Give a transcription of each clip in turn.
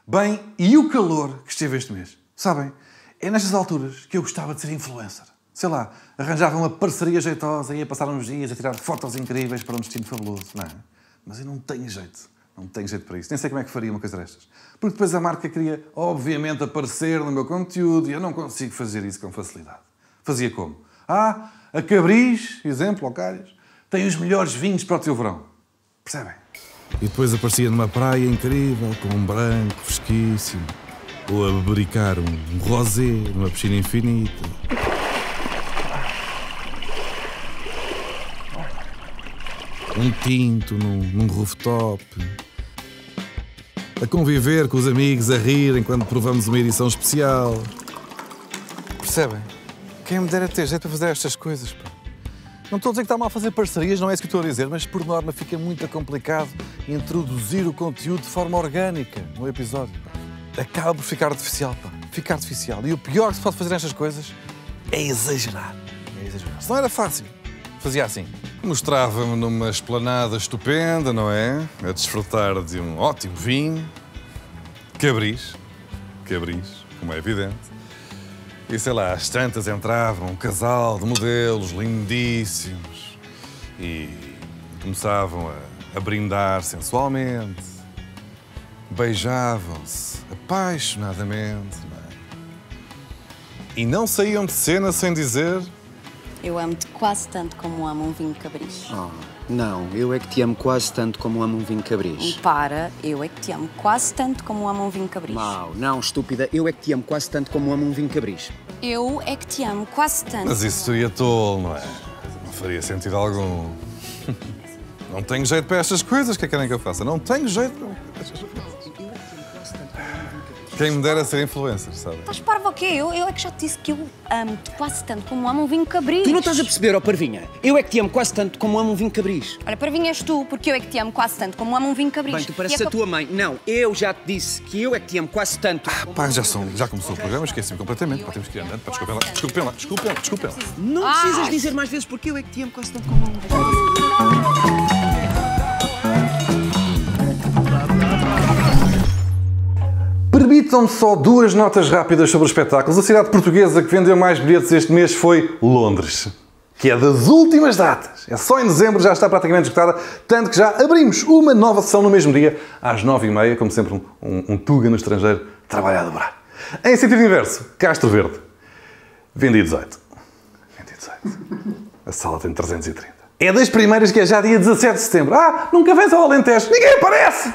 Bem, e o calor que esteve este mês? Sabem, é nestas alturas que eu gostava de ser influencer. Sei lá, arranjava uma parceria jeitosa e ia passar uns dias a tirar fotos incríveis para um destino fabuloso, não é? Mas eu não tenho jeito. Não tenho jeito para isso. Nem sei como é que faria uma coisa destas. Porque depois a marca queria, obviamente, aparecer no meu conteúdo e eu não consigo fazer isso com facilidade. Fazia como? A Cabris, exemplo, ou Calhas, tem os melhores vinhos para o teu verão. Percebem? E depois aparecia numa praia incrível, com um branco fresquíssimo, ou a bebericar um rosé numa piscina infinita. Um tinto num rooftop. A conviver com os amigos, a rirem quando provamos uma edição especial. Percebem? Quem me dera ter jeito para fazer estas coisas, pá. Não estou a dizer que está mal a fazer parcerias, não é isso que estou a dizer, mas por norma fica muito complicado introduzir o conteúdo de forma orgânica no episódio. Acaba por ficar artificial, pá. Fica artificial. E o pior que se pode fazer nestas coisas é exagerar. É exagerar. Se não era fácil, fazia assim. Mostrava-me numa esplanada estupenda, não é? A desfrutar de um ótimo vinho. Cabris, como é evidente. E sei lá, às tantas entrava um casal de modelos lindíssimos e começavam a brindar sensualmente, beijavam-se apaixonadamente, não é? E não saíam de cena sem dizer: eu amo-te quase tanto como amo um vinho Cabris. Oh, não, eu é que te amo quase tanto como amo um vinho Cabris. Para, eu é que te amo quase tanto como amo um vinho Cabris. Mau, não, estúpida, eu é que te amo quase tanto como amo um vinho Cabris. Eu é que te amo quase tanto. Mas isso seria tolo, não é? Não faria sentido algum. Não tenho jeito para estas coisas, o que é que querem que eu faça? Não tenho jeito para estas coisas. Quem me dera ser influencer, sabe? Estás parvo o quê? Eu é que já te disse que eu amo-te quase tanto como amo um vinho Cabris. Tu não estás a perceber, ó Parvinha? Eu é que te amo quase tanto como amo um vinho Cabris. Olha, Parvinha és tu, porque eu é que te amo quase tanto como amo um vinho Cabris. Bem, tu pareces a tua mãe. Não, eu já te disse que eu é que te amo quase tanto. Pá, já começou o programa, esqueci-me completamente. Pá, temos que ir andando. Pá, desculpem lá. Não precisas dizer mais vezes porque eu é que te amo quase tanto como amo um vinho Cabris. Permitam-me só duas notas rápidas sobre os espetáculos. A cidade portuguesa que vendeu mais bilhetes este mês foi Londres, que é das últimas datas. É só em dezembro, já está praticamente esgotada, tanto que já abrimos uma nova sessão no mesmo dia, às 9h30, como sempre um tuga no estrangeiro, trabalha a dobrar. Em sentido inverso, Castro Verde, vendi 18. A sala tem 330. É das primeiras que é já dia 17 de setembro. Nunca vens ao Alentejo. Ninguém aparece!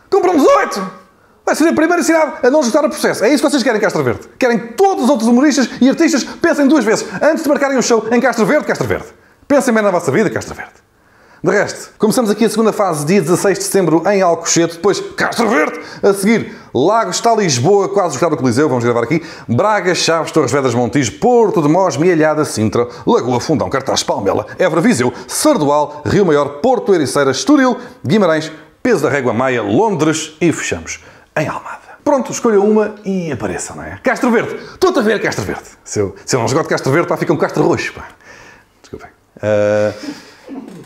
Compram 18! Vai ser a primeira cidade a não esgotar o processo. É isso que vocês querem em Castro Verde. Querem que todos os outros humoristas e artistas pensem duas vezes antes de marcarem um show em Castro Verde. Pensem bem na vossa vida, Castro Verde. De resto, começamos aqui a segunda fase, dia 16 de setembro, em Alcochete. Depois, Castro Verde. A seguir, Lagos, está Lisboa, quase esgotado o Coliseu. Vamos gravar aqui. Braga, Chaves, Torres Vedras, Montijo, Porto de Mós, Mielhada, Sintra, Lagoa, Fundão, Cartaz, Palmela, Évora, Viseu, Sardual, Rio Maior, Porto, Ericeira, Estoril, Guimarães, Peso da Régua, Maia, Londres e fechamos em Almada. Pronto, escolha uma e apareça, não é? Castro Verde. Estou-te a ver, Castro Verde. Se eu não esgoto Castro Verde, fica um Castro Roxo, pá. Desculpem.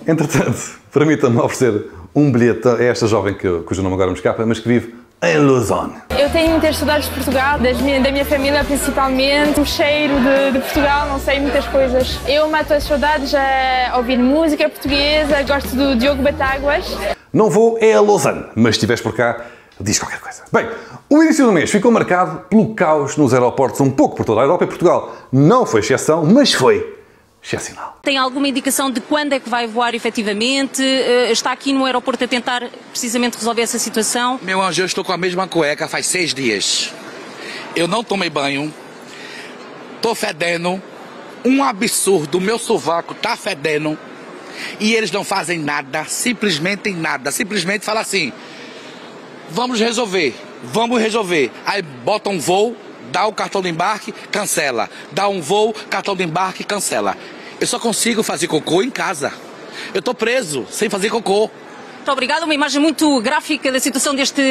Entretanto, permita-me oferecer um bilhete a esta jovem cujo nome agora me escapa, mas que vive em Lausanne. Eu tenho muitas saudades de Portugal, da minha família principalmente, o cheiro de Portugal, não sei, muitas coisas. Eu mato as saudades a ouvir música portuguesa, gosto do Diogo Batáguas. Não vou a Lausanne, mas se estiveres por cá, diz qualquer coisa. Bem, o início do mês ficou marcado pelo caos nos aeroportos um pouco por toda a Europa e Portugal não foi exceção, mas foi excepcional. Tem alguma indicação de quando é que vai voar efetivamente? Está aqui no aeroporto a tentar precisamente resolver essa situação? Meu anjo, eu estou com a mesma cueca faz 6 dias. Eu não tomei banho, tô fedendo, um absurdo, meu sovaco tá fedendo e eles não fazem nada, simplesmente nada, simplesmente falam assim: vamos resolver. Aí bota um voo, dá o cartão de embarque, cancela. Dá um voo, cartão de embarque, cancela. Eu só consigo fazer cocô em casa. Eu tô preso, sem fazer cocô. Muito obrigada, uma imagem muito gráfica da situação deste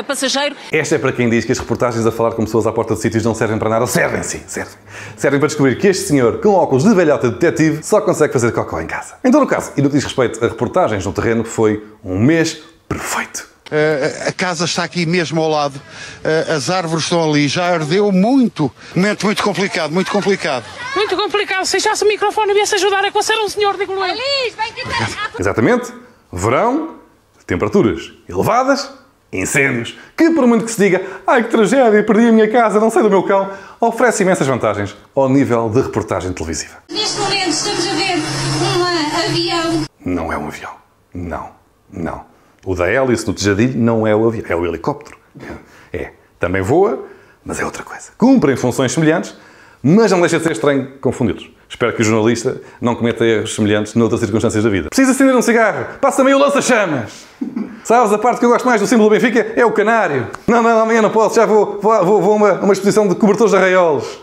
passageiro. Esta é para quem diz que as reportagens a falar com pessoas à porta de sítios não servem para nada. Servem sim, servem. Servem para descobrir que este senhor, com óculos de velhota detetive, só consegue fazer cocó em casa. Em todo o caso, e no que diz respeito a reportagens no terreno, foi um mês perfeito. A casa está aqui mesmo ao lado, as árvores estão ali, já ardeu muito. Momento muito complicado, muito complicado. Muito complicado, se deixasse o microfone e viesse ajudar a coçar um senhor, digo-lhe eu. Exatamente, verão, temperaturas elevadas, incêndios, que por muito que se diga, ai que tragédia, perdi a minha casa, não sei do meu cão, oferece imensas vantagens ao nível de reportagem televisiva. Neste momento estamos a ver um avião. Não é um avião, não. O da hélice do Tejadilho não é o avião, é o helicóptero. Também voa, mas é outra coisa. Cumprem funções semelhantes, mas não deixa de ser estranho confundi-los. Espero que o jornalista não cometa erros semelhantes noutras circunstâncias da vida. Precisa acender um cigarro, passa-me aí o lança-chamas. Sabes, a parte que eu gosto mais do símbolo do Benfica é o canário. Não, amanhã não posso, já vou a uma exposição de cobertores de arraiolos.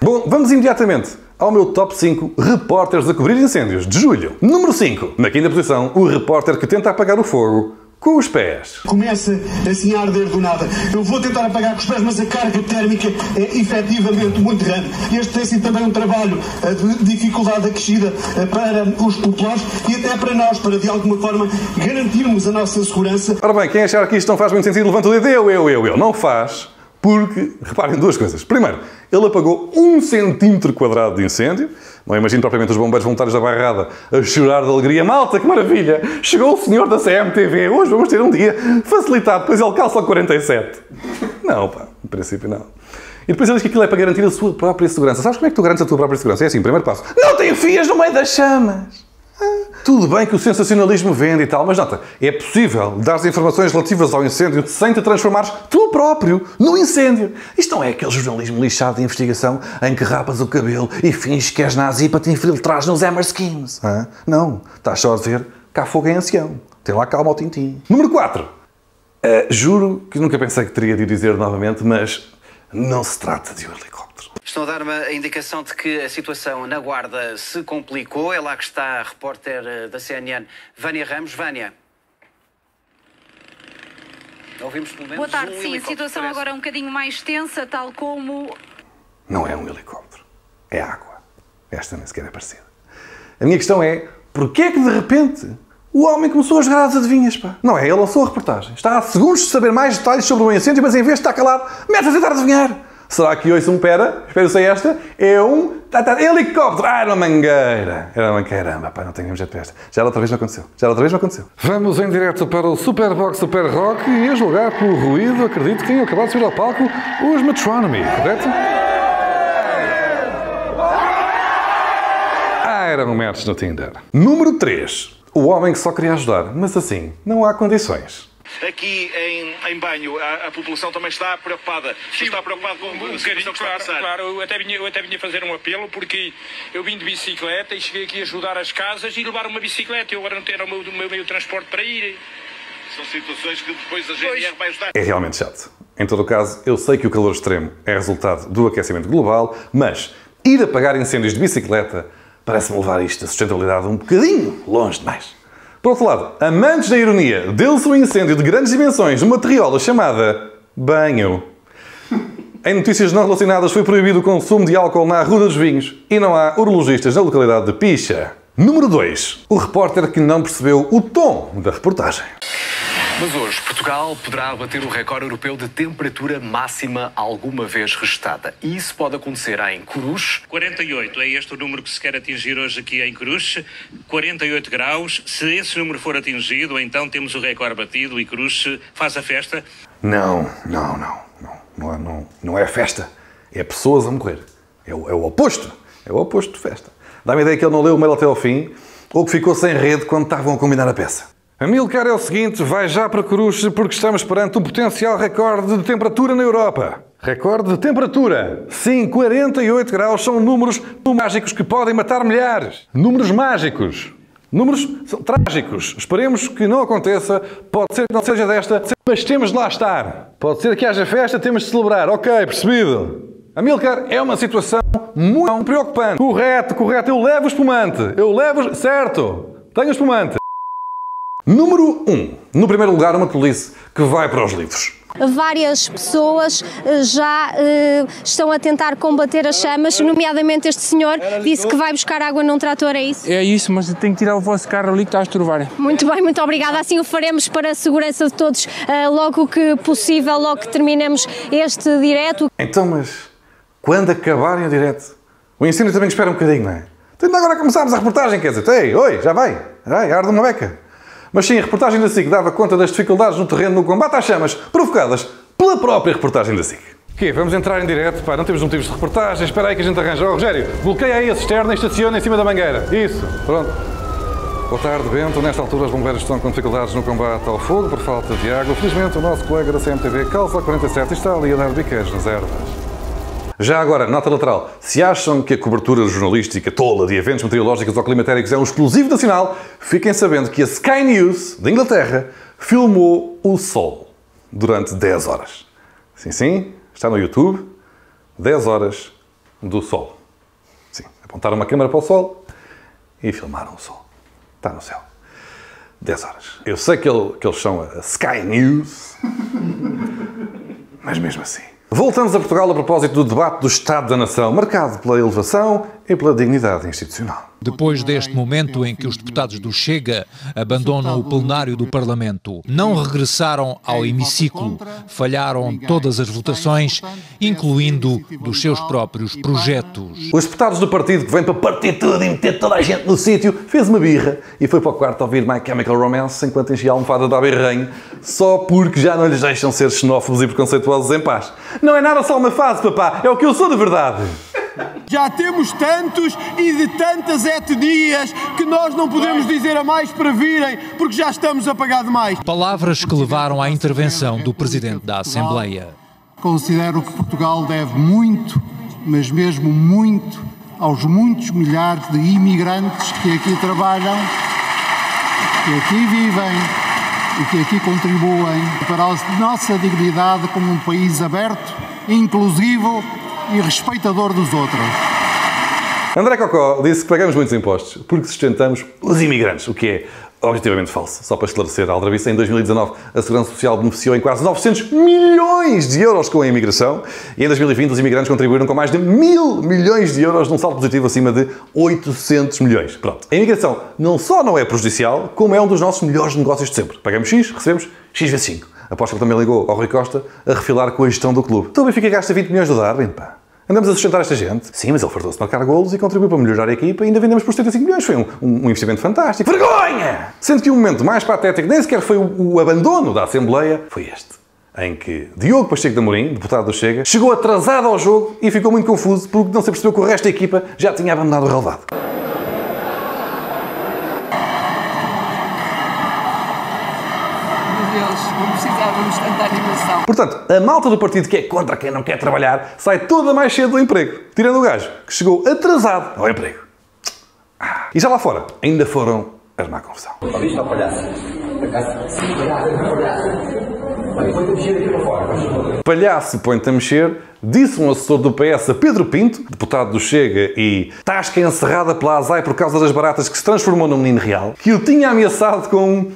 Bom, vamos imediatamente ao meu top 5 repórteres a cobrir incêndios de julho. Número 5. Na quinta posição, o repórter que tenta apagar o fogo com os pés. Começa assim a arder do nada. Eu vou tentar apagar com os pés, mas a carga térmica é efetivamente muito grande. Este tem sido também um trabalho de dificuldade acrescida para os populares e até para nós, para de alguma forma garantirmos a nossa segurança. Ora bem, quem achar que isto não faz muito sentido, levanta o dedo. Eu. Não faz. Porque, reparem duas coisas. Primeiro, ele apagou 1 centímetro quadrado de incêndio. Não imagino propriamente os bombeiros voluntários da Barrada a chorar de alegria. Malta, que maravilha! Chegou o senhor da CMTV. Hoje vamos ter um dia facilitado. Depois ele calça o 47. Não, pá. Em princípio, não. E depois ele diz que aquilo é para garantir a sua própria segurança. Sabes como é que tu garantes a tua própria segurança? É assim, primeiro passo. Não te enfias no meio das chamas! Tudo bem que o sensacionalismo vende e tal, mas nota, é possível dar informações relativas ao incêndio sem te transformares tu próprio no incêndio. Isto não é aquele jornalismo lixado de investigação em que rapas o cabelo e finges que és nazi para te infiltrares nos Hammerskins. Não, estás só a dizer que há fogo em ancião. Tem lá calma ao tintim. Número 4. Juro que nunca pensei que teria de o dizer novamente, mas não se trata de um helicóptero. Estão a dar-me a indicação de que a situação na Guarda se complicou. É lá que está a repórter da CNN, Vânia Ramos. Vânia. Ouvimos pelo menos Boa tarde, um sim. A situação parece. agora é um bocadinho mais tensa, tal como... Não é um helicóptero. É água. Esta nem sequer é parecida. A minha questão é, porquê é que de repente o homem começou a jogar às adivinhas, pá? Não é? Ele lançou a reportagem. Está há segundos de saber mais detalhes sobre o incêndio, mas em vez de estar calado, mete a tentar adivinhar. Será que hoje espero ser esta, é um helicóptero. Era uma mangueira. Era uma caramba, pá, não tenho mesmo jeito para esta. Já outra vez não aconteceu. Vamos em direto para o Superbox Super Rock e a julgar pelo ruído, acredito que tenham acabado de subir ao palco os Metronomy, correto? Eram matches no Tinder. Número 3. O homem que só queria ajudar, mas assim, não há condições. Aqui em Banho, a população também está preocupada. Está preocupada com a situação que está a passar. Claro, eu até vinha fazer um apelo porque eu vim de bicicleta e cheguei aqui a ajudar as casas e levar uma bicicleta. Eu agora não tenho o meu meio de transporte para ir. São situações que depois a GNR vai ajudar. É realmente chato. Em todo o caso, eu sei que o calor extremo é resultado do aquecimento global, mas ir apagar incêndios de bicicleta parece-me levar isto a sustentabilidade um bocadinho longe demais. Por outro lado, amantes da ironia, deu-se um incêndio de grandes dimensões numa terriola chamada banho. Em notícias não relacionadas foi proibido o consumo de álcool na Rua dos Vinhos e não há urologistas na localidade de Picha. Número 2. O repórter que não percebeu o tom da reportagem. Mas hoje, Portugal poderá bater o recorde europeu de temperatura máxima alguma vez registrada. E isso pode acontecer em Coruche. 48, é este o número que se quer atingir hoje aqui em Coruche. 48 graus. Se esse número for atingido, então temos o recorde batido e Coruche faz a festa. Não é festa. É pessoas a morrer. É o oposto. É o oposto de festa. Dá-me a ideia que ele não leu o mail até ao fim ou que ficou sem rede quando estavam a combinar a peça. Amilcar é o seguinte, vai já para Coruche porque estamos perante um potencial recorde de temperatura na Europa. Recorde de temperatura. Sim, 48 graus são números mágicos que podem matar milhares. Números mágicos. Números trágicos. Esperemos que não aconteça. Pode ser que não seja desta, mas temos de lá estar. Pode ser que haja festa, temos de celebrar. Ok, percebido. Amilcar, é uma situação muito preocupante. Correto. Eu levo o espumante. Certo. Tenho o espumante. Número 1. No primeiro lugar, uma tolice que vai para os livros. Várias pessoas já estão a tentar combater as chamas, nomeadamente este senhor disse que vai buscar água num trator, é isso? É isso, mas tem que tirar o vosso carro ali que está a estrovar. Muito bem, muito obrigada. Assim o faremos para a segurança de todos, logo que possível, logo que terminemos este direto. Então, mas quando acabarem o direto, o incêndio também espera um bocadinho, não é? Então agora começámos a reportagem, quer dizer, ei, oi, já vai, arde uma beca. Mas sim, a reportagem da SIC dava conta das dificuldades no terreno no combate às chamas, provocadas pela própria reportagem da SIC. O quê? Vamos entrar em direto? Pá, não temos motivos de reportagem, espera aí que a gente arranja. Oh, Rogério, bloqueia aí a cisterna e estaciona em cima da mangueira. Isso, pronto. Boa tarde, Bento. Nesta altura os bombeiros estão com dificuldades no combate ao fogo por falta de água. Felizmente o nosso colega da CMTV, Calça 47, está ali a dar biqueiros nas ervas. Já agora, nota lateral, se acham que a cobertura jornalística tola de eventos meteorológicos ou climatéricos é um exclusivo nacional, fiquem sabendo que a Sky News, da Inglaterra, filmou o Sol durante 10 horas. Sim, sim, está no YouTube, 10 horas do Sol. Sim, apontaram uma câmera para o Sol e filmaram o Sol. Está no céu. 10 horas. Eu sei que eles são a Sky News, mas mesmo assim. Voltamos a Portugal a propósito do debate do Estado da Nação, marcado pela elevação e pela dignidade institucional. Depois deste momento em que os deputados do Chega abandonam o plenário do Parlamento, não regressaram ao hemiciclo, falharam todas as votações, incluindo dos seus próprios projetos. Os deputados do partido que vêm para partir tudo e meter toda a gente no sítio, fez uma birra e foi para o quarto ouvir My Chemical Romance enquanto enchia a almofada de abirranho, só porque já não lhes deixam ser xenófobos e preconceituosos em paz. Não é nada só uma fase, papá, é o que eu sou de verdade. Já temos tantos e de tantas etnias que nós não podemos dizer a mais para virem, porque já estamos a pagar demais. Palavras que levaram à intervenção do Presidente da Assembleia. Considero que Portugal deve muito, mas mesmo muito, aos muitos milhares de imigrantes que aqui trabalham, que aqui vivem e que aqui contribuem para a nossa dignidade como um país aberto, inclusivo e respeitador dos outros. André Cocó disse que pagamos muitos impostos porque sustentamos os imigrantes, o que é objetivamente falso. Só para esclarecer, a Aldrabice, em 2019, a Segurança Social beneficiou em quase 900 milhões de euros com a imigração e em 2020 os imigrantes contribuíram com mais de 1.000 milhões de euros num saldo positivo acima de 800 milhões. Pronto. A imigração não só não é prejudicial, como é um dos nossos melhores negócios de sempre. Pagamos X, recebemos X vezes 5. Aposto que ele também ligou ao Rui Costa a refilar com a gestão do clube. Então o Benfica gasta 20 milhões do Darwin, pá. Andamos a sustentar esta gente? Sim, mas ele fartou-se de marcar golos e contribuiu para melhorar a equipa e ainda vendemos por 75 milhões. Foi um investimento fantástico. Vergonha! Sendo que o momento mais patético nem sequer foi o abandono da Assembleia, foi este. Em que Diogo Pacheco de Amorim, deputado do Chega, chegou atrasado ao jogo e ficou muito confuso porque não se percebeu que o resto da equipa já tinha abandonado o relevado. Vamos tanta animação. Portanto, a malta do partido que é contra quem não quer trabalhar sai toda mais cedo do emprego, tirando o gajo que chegou atrasado ao emprego. E já lá fora, ainda foram armar confusão. Palhaço põe-te a mexer, disse um assessor do PS a Pedro Pinto, deputado do Chega e tasca encerrada pela ASAI por causa das baratas que se transformou num menino real, que o tinha ameaçado com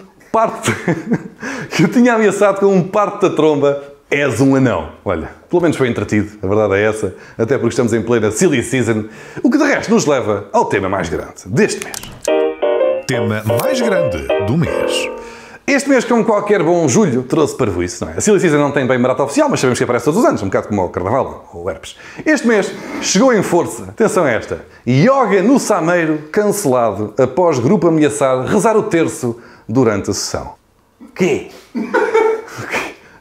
um parte da tromba, és um anão. Olha, pelo menos foi entretido, a verdade é essa, até porque estamos em plena silly season, o que de resto nos leva ao tema mais grande deste mês. Tema mais grande do mês. Este mês, como qualquer bom julho, trouxe parvoíce, não é? A silly season não tem bem barato oficial, mas sabemos que aparece todos os anos, um bocado como o Carnaval ou o Herpes. Este mês chegou em força, atenção a esta, yoga no Sameiro cancelado após grupo ameaçar rezar o terço durante a sessão. Quê?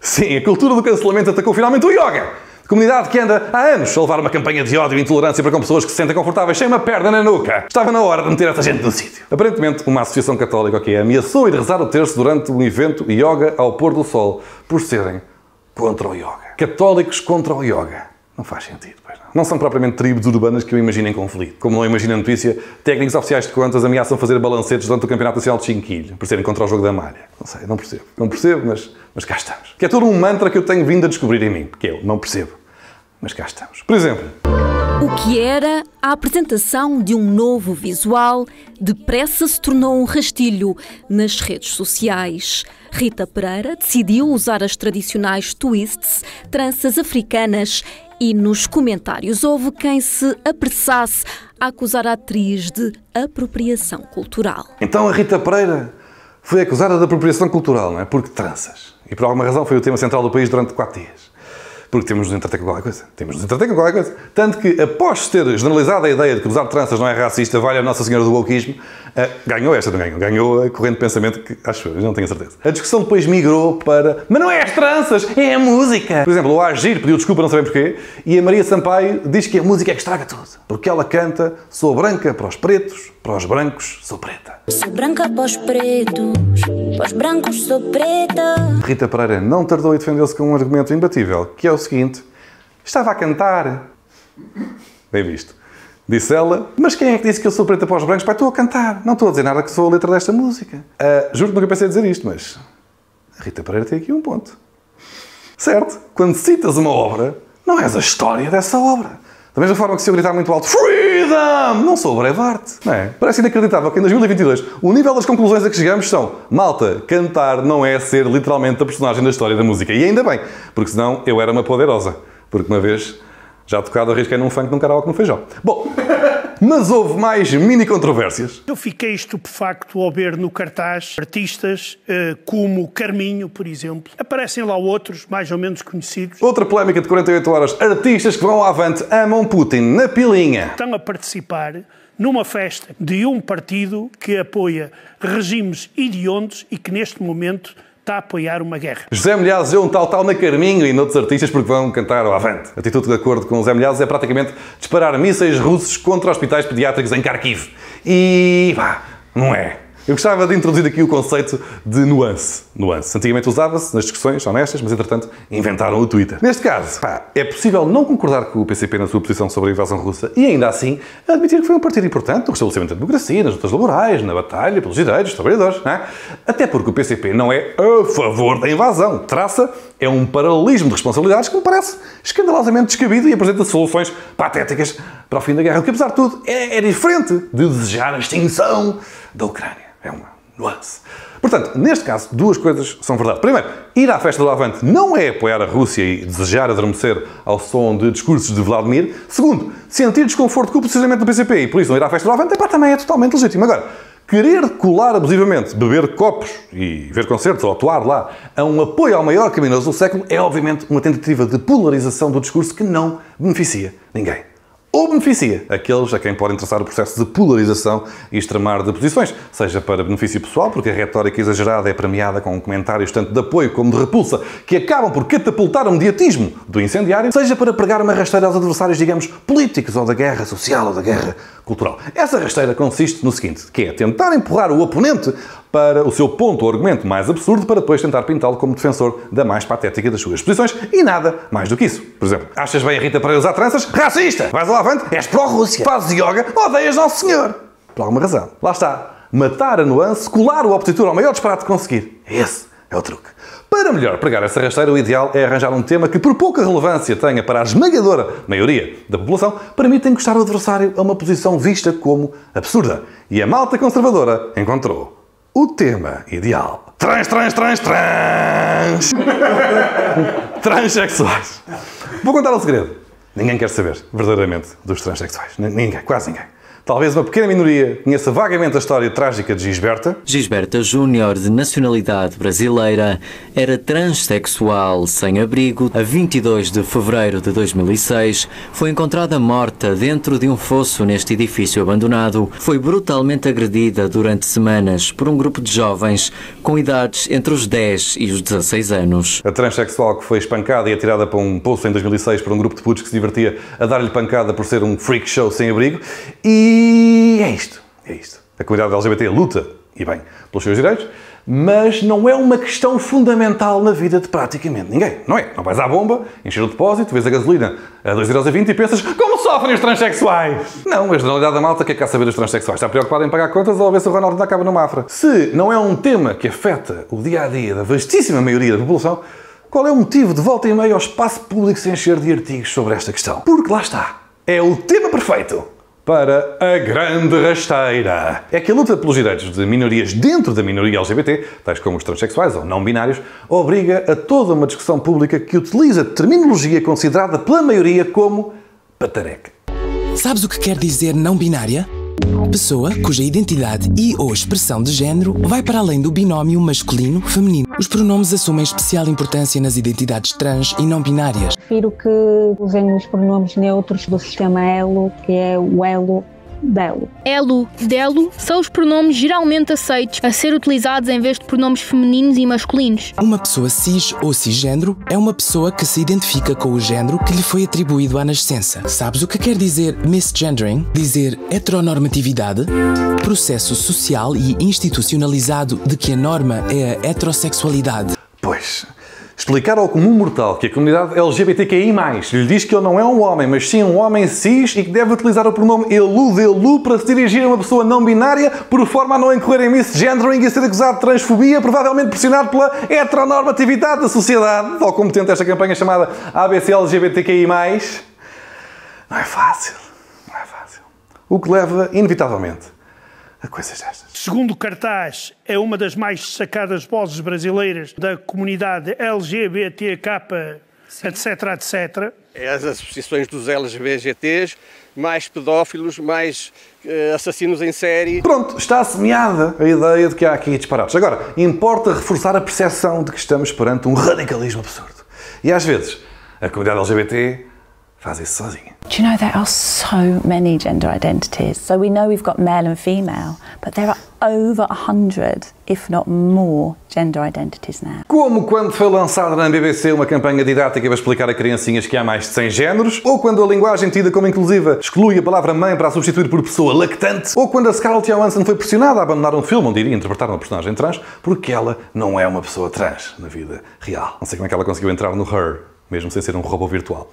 Sim, a cultura do cancelamento atacou finalmente o yoga. Comunidade que anda há anos a levar uma campanha de ódio e intolerância para com pessoas que se sentem confortáveis sem uma perna na nuca. Estava na hora de meter essa gente no sítio. Aparentemente, uma associação católica ameaçou ir rezar o terço durante um evento yoga ao pôr do sol por serem contra o yoga. Católicos contra o yoga. Não faz sentido, pois não. Não são propriamente tribos urbanas que eu imagino em conflito. Como não imagino a notícia, técnicos oficiais de contas ameaçam fazer balancetes durante o Campeonato Nacional de Chinquilho, por serem contra o jogo da malha. Não sei, não percebo. Não percebo, mas cá estamos. Que é todo um mantra que eu tenho vindo a descobrir em mim, que eu não percebo. Mas cá estamos. Por exemplo... O que era a apresentação de um novo visual, depressa se tornou um rastilho nas redes sociais. Rita Pereira decidiu usar as tradicionais twists, tranças africanas, e nos comentários houve quem se apressasse a acusar a atriz de apropriação cultural. Então a Rita Pereira foi acusada de apropriação cultural, não é? Porque tranças. E por alguma razão foi o tema central do país durante 4 dias. Porque temos de nos entreter com qualquer coisa. Temos de nos entreter com qualquer coisa. Tanto que, após ter generalizado a ideia de que usar tranças não é racista, valha a Nossa Senhora do wokeismo, ganhou esta, não ganhou? Ganhou a corrente de pensamento que, acho eu, não tenho certeza. A discussão depois migrou para, mas não é as tranças, é a música. Por exemplo, o Agir pediu desculpa, não sabem porquê, e a Maria Sampaio diz que a música é que estraga tudo. Porque ela canta, sou branca para os pretos, para os brancos sou preta. Sou branca para os pretos, para os brancos sou preta. Rita Pereira não tardou em defender-se com um argumento imbatível, que é o seguinte: estava a cantar. Bem visto. Disse ela, mas quem é que disse que eu sou preta para os brancos? Pai, estou a cantar, não estou a dizer nada que sou a letra desta música. Juro que nunca pensei em dizer isto, mas a Rita Pereira tem aqui um ponto. Certo, quando citas uma obra, não és a história dessa obra. Da mesma forma que se eu gritar muito alto Freedom! Não sou Braveheart, não é? Parece inacreditável que em 2022 o nível das conclusões a que chegamos são: malta, cantar não é ser literalmente a personagem da história da música. E ainda bem, porque senão eu era uma poderosa. Porque uma vez, já tocado, arrisquei num funk num karaoke no Feijão. Bom, mas houve mais mini controvérsias. Eu fiquei estupefacto ao ver no cartaz artistas como Carminho, por exemplo. Aparecem lá outros, mais ou menos conhecidos. Outra polémica de 48 horas. Artistas que vão ao avante amam Putin na pilinha. Estão a participar numa festa de um partido que apoia regimes hediondos e que neste momento está a apoiar uma guerra. José Milhazes é um tal na Carminho e noutros artistas porque vão cantar ao avante. A atitude de acordo com José Milhazes é praticamente disparar mísseis russos contra hospitais pediátricos em Kharkiv. E pá, não é. Eu gostava de introduzir aqui o conceito de nuance. Nuance. Antigamente usava-se nas discussões honestas, mas entretanto inventaram o Twitter. Neste caso, pá, é possível não concordar com o PCP na sua posição sobre a invasão russa e ainda assim admitir que foi um partido importante no restabelecimento da democracia, nas lutas laborais, na batalha pelos direitos dos trabalhadores, não é? Até porque o PCP não é a favor da invasão. Traça é um paralelismo de responsabilidades que me parece escandalosamente descabido e apresenta soluções patéticas para o fim da guerra. O que, apesar de tudo, é diferente de desejar a extinção da Ucrânia. É uma nuance. Portanto, neste caso, duas coisas são verdade. Primeiro, ir à festa do Avante não é apoiar a Rússia e desejar adormecer ao som de discursos de Vladimir. Segundo, sentir desconforto com o posicionamento do PCP e por isso não ir à festa do Avante, também é totalmente legítimo. Agora, querer colar abusivamente, beber copos e ver concertos ou atuar lá a um apoio ao maior criminoso do século é, obviamente, uma tentativa de polarização do discurso que não beneficia ninguém. Ou beneficia aqueles a quem pode interessar o processo de polarização e extremar de posições, seja para benefício pessoal, porque a retórica exagerada é premiada com comentários tanto de apoio como de repulsa, que acabam por catapultar o mediatismo do incendiário, seja para pregar uma rasteira aos adversários, digamos, políticos, ou da guerra social, ou da guerra cultural. Essa rasteira consiste no seguinte, que é tentar empurrar o oponente para o seu ponto ou argumento mais absurdo para depois tentar pintá-lo como defensor da mais patética das suas posições e nada mais do que isso. Por exemplo, achas bem a Rita Pereira usar tranças? Racista! Vais ao avante? És pró-Rússia! Fazes yoga? Odeias Nosso Senhor! Por alguma razão. Lá está. Matar a nuance, colar o opositor ao maior disparate que conseguir. Esse é o truque. Para melhor pregar essa rasteira, o ideal é arranjar um tema que, por pouca relevância tenha para a esmagadora maioria da população, permita encostar o adversário a uma posição vista como absurda. E a malta conservadora encontrou o tema ideal. Transsexuais. Vou contar um segredo. Ninguém quer saber, verdadeiramente, dos transexuais. Ninguém, quase ninguém. Talvez uma pequena minoria conheça vagamente a história trágica de Gisberta. Gisberta Júnior, de nacionalidade brasileira, era transexual sem abrigo. A 22 de fevereiro de 2006, foi encontrada morta dentro de um fosso neste edifício abandonado. Foi brutalmente agredida durante semanas por um grupo de jovens com idades entre os 10 e os 16 anos. A transexual que foi espancada e atirada para um poço em 2006 por um grupo de putos que se divertia a dar-lhe pancada por ser um freak show sem abrigo. E é isto. A comunidade LGBT luta, e bem, pelos seus direitos, mas não é uma questão fundamental na vida de praticamente ninguém. Não é? Não vais à bomba, encher o depósito, vês a gasolina a 2,20€ e pensas como sofrem os transexuais? Não, a generalidade da malta quer cá saber dos transexuais. Está preocupada em pagar contas ou a ver se o Ronaldo não acaba no Mafra. Se não é um tema que afeta o dia-a-dia da vastíssima maioria da população, qual é o motivo de volta e meia ao espaço público se encher de artigos sobre esta questão? Porque lá está. é o tema perfeito para a grande rasteira. É que a luta pelos direitos de minorias dentro da minoria LGBT, tais como os transexuais ou não binários, obriga a toda uma discussão pública que utiliza terminologia considerada pela maioria como patareca. Sabes o que quer dizer não binária? Pessoa cuja identidade e ou expressão de género vai para além do binómio masculino-feminino. Os pronomes assumem especial importância nas identidades trans e não binárias. Prefiro que usem os pronomes neutros do sistema elo, que é o elo delo. Elo, delo são os pronomes geralmente aceitos a ser utilizados em vez de pronomes femininos e masculinos. Uma pessoa cis ou cisgênero é uma pessoa que se identifica com o género que lhe foi atribuído à nascença. Sabes o que quer dizer misgendering? Dizer heteronormatividade? Processo social e institucionalizado de que a norma é a heterossexualidade. Pois, explicar ao comum mortal que a comunidade LGBTQI+, lhe diz que ele não é um homem, mas sim um homem cis e que deve utilizar o pronome ele/dele para se dirigir a uma pessoa não binária, por forma a não incorrer em misgendering e a ser acusado de transfobia, provavelmente pressionado pela heteronormatividade da sociedade, tal como tenta esta campanha chamada ABC LGBTQI+. Não é fácil. Não é fácil. O que leva, inevitavelmente, a coisas destas. Segundo cartaz, é uma das mais destacadas vozes brasileiras da comunidade LGBTK, etc, etc. É as associações dos LGBTs, mais pedófilos, mais assassinos em série. Pronto, está semeada a ideia de que há aqui disparates. Agora, importa reforçar a percepção de que estamos perante um radicalismo absurdo. E às vezes, a comunidade LGBT faz isso sozinha. Do you know there are so many gender identities? So we know we've got male and female, but there are over 100, if not more, gender identities now. Como quando foi lançada na BBC uma campanha didática para explicar a criancinhas que há mais de 100 géneros, ou quando a linguagem tida como inclusiva exclui a palavra mãe para a substituir por pessoa lactante, ou quando a Scarlett Johansson foi pressionada a abandonar um filme onde iria interpretar uma personagem trans porque ela não é uma pessoa trans na vida real. Não sei como é que ela conseguiu entrar no Her, mesmo sem ser um robô virtual.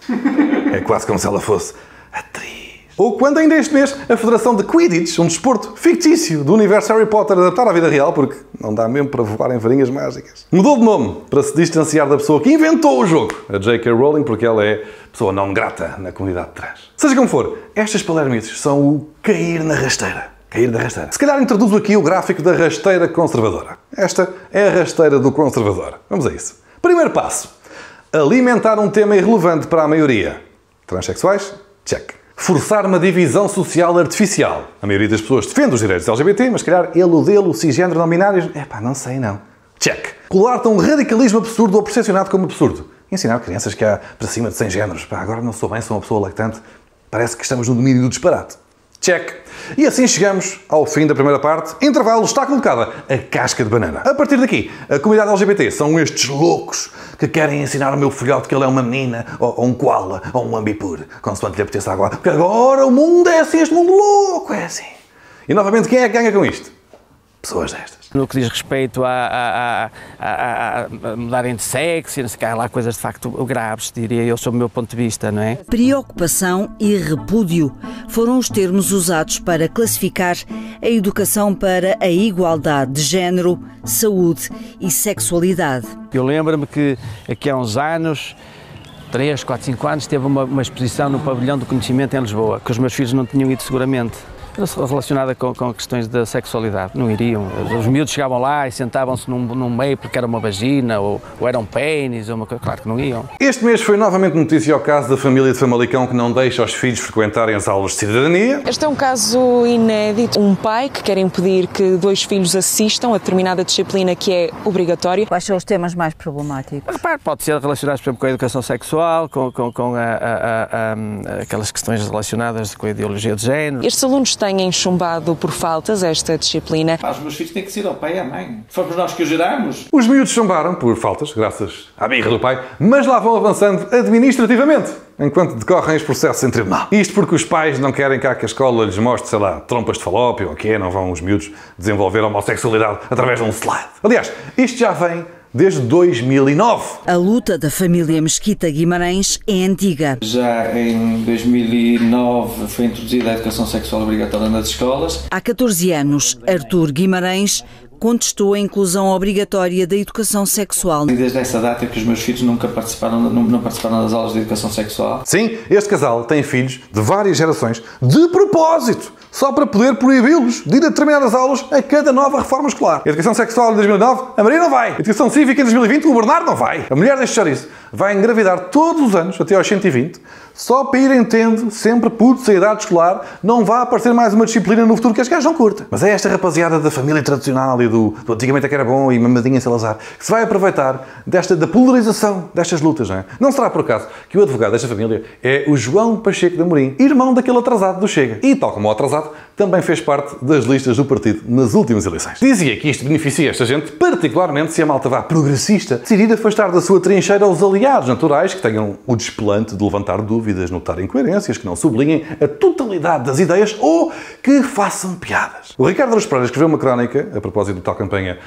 É quase como se ela fosse atriz. Ou quando ainda este mês a Federação de Quidditch, um desporto fictício do universo Harry Potter, adaptado à vida real, porque não dá mesmo para voar em varinhas mágicas, mudou de nome para se distanciar da pessoa que inventou o jogo, a J.K. Rowling, porque ela é pessoa não grata na comunidade trans. Seja como for, estas palermices são o cair na rasteira. Cair da rasteira. Se calhar introduzo aqui o gráfico da rasteira conservadora. Esta é a rasteira do conservador. Vamos a isso. Primeiro passo. Alimentar um tema irrelevante para a maioria. Transsexuais? Check. Forçar uma divisão social artificial. A maioria das pessoas defende os direitos LGBT, mas se calhar ele, o dele, o cisgênero, não binários, não sei não. Check. Colar-te a um radicalismo absurdo ou percepcionado como absurdo. Ensinar crianças que há para cima de 100 géneros. Agora não sou bem, sou uma pessoa lactante. Parece que estamos no domínio do disparate. Check. E assim chegamos ao fim da primeira parte. Intervalo, está colocada a casca de banana. A partir daqui, a comunidade LGBT são estes loucos que querem ensinar ao meu filhote que ele é uma menina, ou um koala, ou um ambipur, consoante lhe apeteça agora. Porque agora o mundo é assim, este mundo louco é assim. E novamente, quem é que ganha com isto? Pessoas destas. No que diz respeito a mudarem de sexo, não sei o que, há lá coisas de facto graves, diria eu, sob o meu ponto de vista, não é? Preocupação e repúdio foram os termos usados para classificar a educação para a igualdade de género, saúde e sexualidade. Eu lembro-me que aqui há uns anos, 3, 4, 5 anos, teve uma exposição no Pavilhão do Conhecimento em Lisboa, que os meus filhos não tinham ido seguramente. Relacionada com questões da sexualidade. Não iriam. Os miúdos chegavam lá e sentavam-se num meio porque era uma vagina ou era um pênis ou uma coisa. Claro que não iam. Este mês foi novamente notícia ao caso da família de Famalicão que não deixa os filhos frequentarem as aulas de cidadania. Este é um caso inédito. Um pai que quer impedir que 2 filhos assistam a determinada disciplina que é obrigatória. Quais são os temas mais problemáticos? Pode ser relacionado, por exemplo, com a educação sexual, com aquelas questões relacionadas com a ideologia de género. Estes alunos têm enchumbado por faltas esta disciplina. Os meus filhos têm que ser ao pai e à mãe. Fomos nós que os geramos. Os miúdos chumbaram por faltas, graças à birra do pai, mas lá vão avançando administrativamente, enquanto decorrem os processos em tribunal. Isto porque os pais não querem cá que a escola lhes mostre, sei lá, trompas de falópio ou o que é, não vão os miúdos desenvolver homossexualidade através de um slide. Aliás, isto já vem desde 2009. A luta da família Mesquita Guimarães é antiga. Já em 2009 foi introduzida a educação sexual obrigatória nas escolas. Há 14 anos, Artur Guimarães contestou a inclusão obrigatória da educação sexual. E desde essa data que os meus filhos não participaram das aulas de educação sexual. Sim, este casal tem filhos de várias gerações, de propósito, só para poder proibi-los de ir a determinadas aulas a cada nova reforma escolar. A educação sexual em 2009, a Maria não vai. A educação cívica em 2020, o Bernardo não vai. A mulher deste chouriço vai engravidar todos os anos, até aos 120, só para irem tendo sempre putos a idade escolar, não vai aparecer mais uma disciplina no futuro que as gajas não curtem. Mas é esta rapaziada da família tradicional e do antigamente é que era bom e mamadinha em Salazar, que se vai aproveitar da polarização destas lutas, não é? Não será por acaso que o advogado desta família é o João Pacheco de Amorim, irmão daquele atrasado do Chega. E, tal como o atrasado, também fez parte das listas do partido nas últimas eleições. Dizia que isto beneficia esta gente, particularmente se a malta vá progressista, decidir afastar da sua trincheira os aliados naturais que tenham o desplante de levantar dúvidas, notar incoerências, que não sublinhem a totalidade das ideias ou que façam piadas. O Ricardo Araújo Pereira escreveu uma crónica, a propósito da tal campanha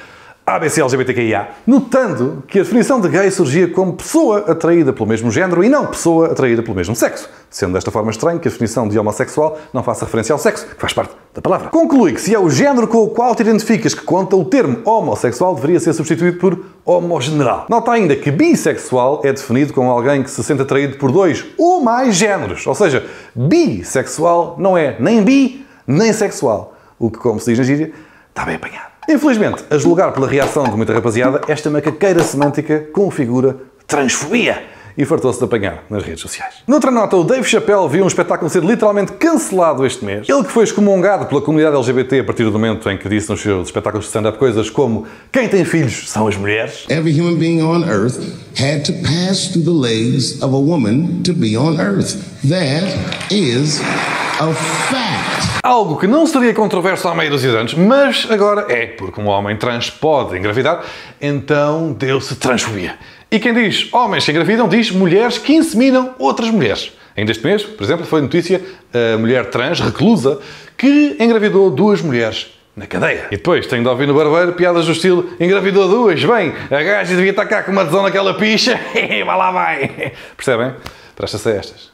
ABC LGBTQIA, notando que a definição de gay surgia como pessoa atraída pelo mesmo género e não pessoa atraída pelo mesmo sexo, sendo desta forma estranho que a definição de homossexual não faça referência ao sexo, que faz parte da palavra. Conclui que se é o género com o qual te identificas que conta, o termo homossexual deveria ser substituído por homogeneral. Nota ainda que bissexual é definido como alguém que se sente atraído por dois ou mais géneros, ou seja, bissexual não é nem bi nem sexual, o que, como se diz na gíria, está bem apanhado. Infelizmente, a julgar pela reação de muita rapaziada, esta macaqueira semântica configura transfobia e fartou-se de apanhar nas redes sociais. Noutra nota, o Dave Chappelle viu um espetáculo ser literalmente cancelado este mês. Ele que foi excomungado pela comunidade LGBT a partir do momento em que disse nos seus espetáculos de stand-up coisas como quem tem filhos são as mulheres. Every human being on earth had to pass through the legs of a woman to be on earth. That is a fact. Algo que não seria controverso há meio dúzia de anos, mas agora é, porque um homem trans pode engravidar, então deu-se transfobia. E quem diz homens que engravidam, diz mulheres que inseminam outras mulheres. Ainda este mês, por exemplo, foi notícia a mulher trans reclusa que engravidou 2 mulheres na cadeia. E depois tenho de ouvir no barbeiro piadas do estilo engravidou 2, bem, a gaja devia estar cá com uma tesão naquela picha, vai lá vai. Percebem? Presta-se a estas.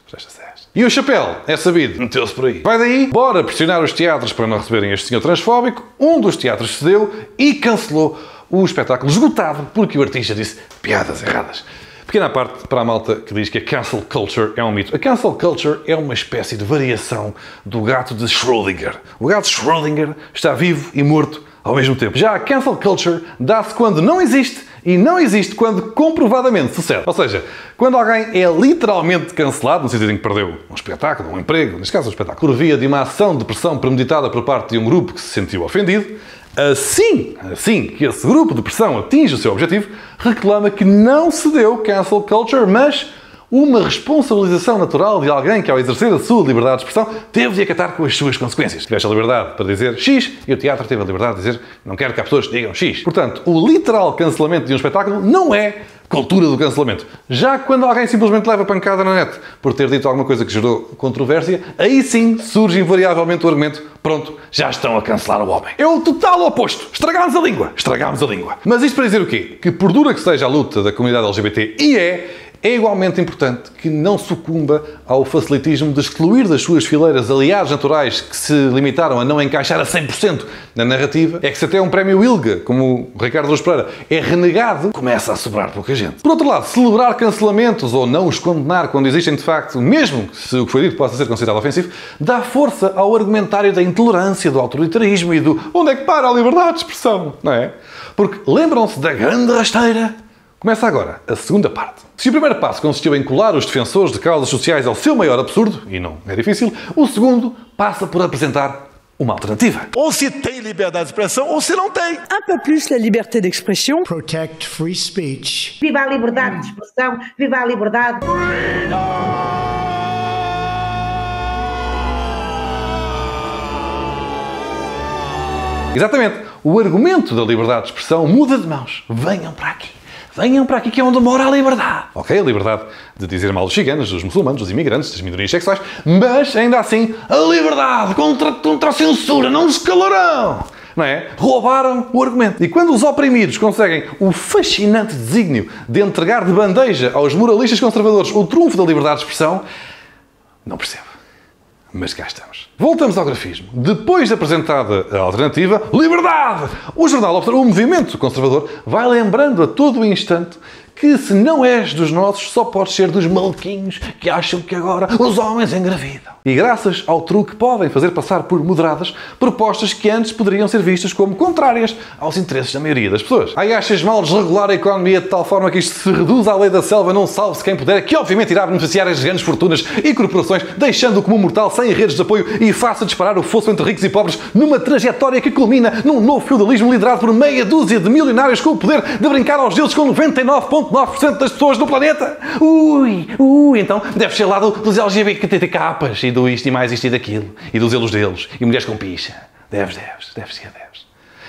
E o Chapéu, é sabido, meteu-se por aí. Vai daí, bora pressionar os teatros para não receberem este senhor transfóbico. Um dos teatros cedeu e cancelou o espetáculo esgotado porque o artista disse piadas erradas. Pequena parte para a malta que diz que a cancel culture é um mito. A cancel culture é uma espécie de variação do gato de Schrödinger. O gato de Schrödinger está vivo e morto ao mesmo tempo. Já a cancel culture dá-se quando não existe e não existe quando comprovadamente sucede. Ou seja, quando alguém é literalmente cancelado, no sentido em que perdeu um espetáculo, um emprego, neste caso um espetáculo, por via de uma ação de pressão premeditada por parte de um grupo que se sentiu ofendido, assim que esse grupo de pressão atinge o seu objetivo, reclama que não se deu cancel culture, mas uma responsabilização natural de alguém que, ao exercer a sua liberdade de expressão, teve de acatar com as suas consequências. Tiveste a liberdade para dizer X e o teatro teve a liberdade de dizer não quero que as pessoas digam X. Portanto, o literal cancelamento de um espetáculo não é cultura do cancelamento. Já quando alguém simplesmente leva pancada na net por ter dito alguma coisa que gerou controvérsia, aí sim surge invariavelmente o argumento pronto, já estão a cancelar o homem. É o total oposto. Estragámos a língua. Mas isto para dizer o quê? Que por dura que seja a luta da comunidade LGBT é igualmente importante que não sucumba ao facilitismo de excluir das suas fileiras aliados naturais que se limitaram a não encaixar a 100% na narrativa. É que se até um prémio ILGA, como o Ricardo Araújo Pereira, é renegado, começa a sobrar pouca gente. Por outro lado, celebrar cancelamentos ou não os condenar quando existem de facto, mesmo se o que foi dito possa ser considerado ofensivo, dá força ao argumentário da intolerância, do autoritarismo e do onde é que para a liberdade de expressão, não é? Porque lembram-se da grande rasteira? Começa agora a segunda parte. Se o primeiro passo consistiu em colar os defensores de causas sociais ao seu maior absurdo, e não é difícil, o segundo passa por apresentar uma alternativa. Ou se tem liberdade de expressão ou se não tem. Un peu plus la liberté d'expression. Protect free speech. Viva a liberdade de expressão, viva a liberdade. Exatamente. O argumento da liberdade de expressão muda de mãos. Venham para aqui. Venham para aqui que é onde mora a liberdade. Ok, a liberdade de dizer mal dos ciganos, dos muçulmanos, dos imigrantes, das minorias sexuais, mas ainda assim a liberdade contra a censura, não se calarão. Não é? Roubaram o argumento. E quando os oprimidos conseguem o fascinante desígnio de entregar de bandeja aos moralistas conservadores o trunfo da liberdade de expressão, não percebo. Mas cá estamos. Voltamos ao grafismo. Depois de apresentada a alternativa, liberdade! O jornal o movimento conservador vai lembrando a todo o instante que se não és dos nossos, só podes ser dos maluquinhos que acham que agora os homens engravidam. E graças ao truque podem fazer passar por moderadas propostas que antes poderiam ser vistas como contrárias aos interesses da maioria das pessoas. Aí achas mal desregular a economia de tal forma que isto se reduz à lei da selva, não salve-se quem puder, que obviamente irá beneficiar as grandes fortunas e corporações, deixando o comum mortal sem redes de apoio e faça disparar o fosso entre ricos e pobres numa trajetória que culmina num novo feudalismo liderado por meia dúzia de milionários com o poder de brincar aos deuses com 99,9% das pessoas do planeta. Então deve ser lá dos LGBTQs e do isto e mais isto e daquilo, e dos elos deles, e mulheres com picha. Deves.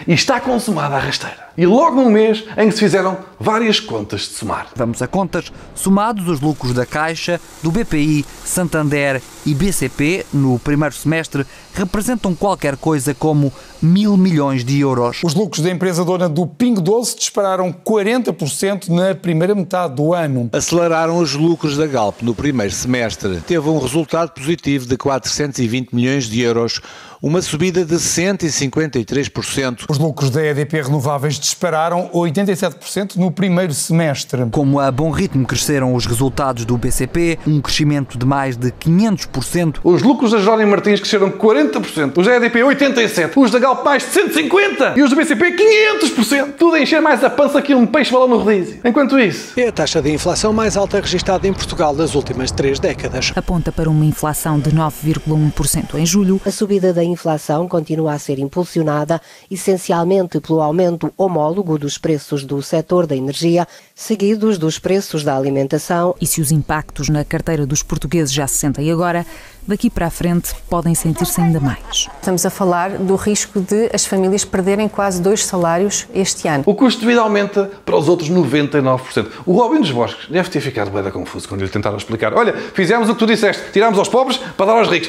E está consumada a rasteira. E logo num mês em que se fizeram várias contas de somar. Vamos a contas. Somados os lucros da Caixa, do BPI, Santander e BCP no primeiro semestre representam qualquer coisa como 1.000 milhões de euros. Os lucros da empresa dona do Pingo Doce dispararam 40% na primeira metade do ano. Aceleraram os lucros da Galp no primeiro semestre. Teve um resultado positivo de 420 milhões de euros, uma subida de 153%. Os lucros da EDP Renováveis dispararam 87% no primeiro semestre. Como a bom ritmo cresceram os resultados do BCP, um crescimento de mais de 500%. Os lucros da Jerónimo Martins cresceram 40%, os da EDP 87%, os da Galp mais de 150% e os do BCP 500%. Tudo a encher mais a pança que um peixe-balão no rodízio. Enquanto isso... É a taxa de inflação mais alta registada em Portugal nas últimas 3 décadas. Aponta para uma inflação de 9,1% em julho. A subida da inflação continua a ser impulsionada essencialmente pelo aumento homólogo dos preços do setor da energia, seguidos dos preços da alimentação. E se os impactos na carteira dos portugueses já se sentem agora, daqui para a frente podem sentir-se ainda mais. Estamos a falar do risco de as famílias perderem quase 2 salários este ano. O custo de vida aumenta para os outros 99%. O Robin dos Bosques deve ter ficado bem confuso quando lhe tentaram explicar. Olha, fizemos o que tu disseste, tirámos aos pobres para dar aos ricos.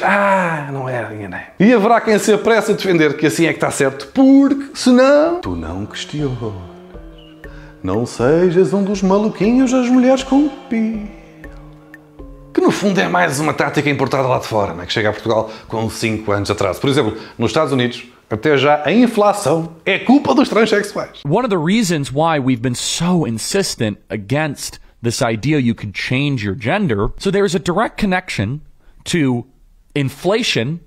Não era, enganei. E haverá quem se apresse a defender que assim é que está certo, porque senão tu não questionas. Não sejas um dos maluquinhos das mulheres com pi. Que no fundo é mais uma tática importada lá de fora, né? Que chega a Portugal com 5 anos de atraso. Por exemplo, nos Estados Unidos, até já a inflação é culpa dos transexuais. One of the reasons why we've been so insistent against this idea you can change your gender, so there's a direct connection to inflation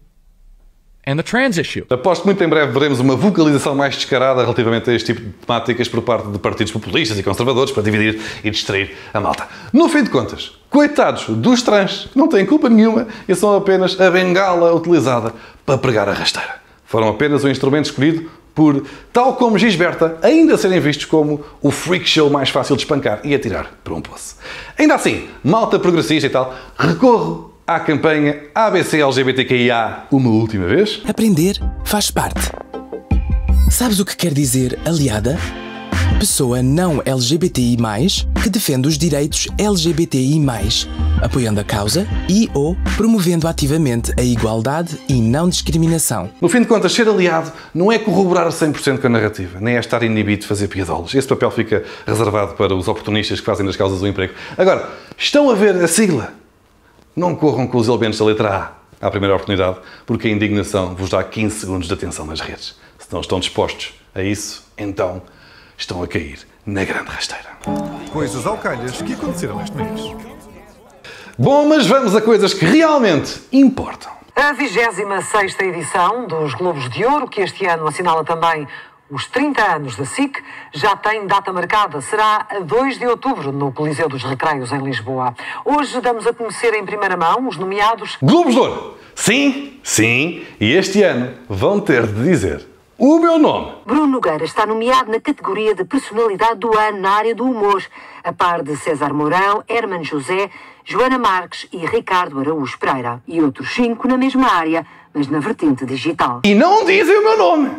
and the trans issue. Aposto que muito em breve veremos uma vocalização mais descarada relativamente a este tipo de temáticas por parte de partidos populistas e conservadores para dividir e distrair a malta. No fim de contas, coitados dos trans, que não têm culpa nenhuma e são apenas a bengala utilizada para pregar a rasteira. Foram apenas um instrumento escolhido por, tal como Gisberta, ainda serem vistos como o freak show mais fácil de espancar e atirar para um poço. Ainda assim, malta progressista e tal, recorro à campanha ABC LGBTQIA uma última vez. Aprender faz parte. Sabes o que quer dizer aliada? Pessoa não LGBTI+, que defende os direitos LGBTI+, apoiando a causa ou promovendo ativamente a igualdade e não discriminação. No fim de contas, ser aliado não é corroborar 100% com a narrativa, nem é estar inibido de fazer piadolas. Esse papel fica reservado para os oportunistas que fazem das causas o emprego. Agora, estão a ver a sigla? Não corram com os elementos da letra A à primeira oportunidade, porque a indignação vos dá 15 segundos de atenção nas redes. Se não estão dispostos a isso, então estão a cair na grande rasteira. Coisas ao calhas que aconteceram este mês. Bom, mas vamos a coisas que realmente importam. A 26ª edição dos Globos de Ouro, que este ano assinala também os 30 anos da SIC, já tem data marcada. Será a 2 de outubro, no Coliseu dos Recreios, em Lisboa. Hoje damos a conhecer em primeira mão os nomeados... Globos de Ouro! Sim, e este ano vão ter de dizer o meu nome. Bruno Nogueira está nomeado na categoria de personalidade do ano na área do humor, a par de César Mourão, Hermano José, Joana Marques e Ricardo Araújo Pereira. E outros 5 na mesma área, mas na vertente digital. E não dizem o meu nome!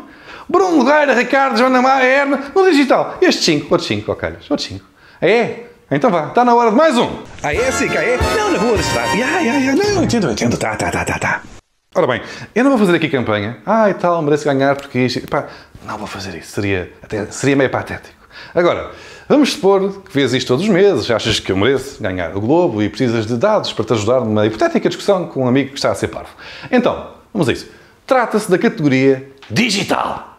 Bruno Nogueira, Ricardo, Joana Marques, Hermano, no digital. Estes 5, outros 5, ó calhas, outros 5. É? Então vá, está na hora de mais um. É, SIC, é? Não, na boa, está. Não, entendo, tá. Ora bem, eu não vou fazer aqui campanha. E tal, mereço ganhar porque isto... Pá, não vou fazer isso. Seria meio patético. Agora, Vamos supor que vês isto todos os meses, achas que eu mereço ganhar o Globo e precisas de dados para te ajudar numa hipotética discussão com um amigo que está a ser parvo. Então, vamos a isso. Trata-se da categoria digital.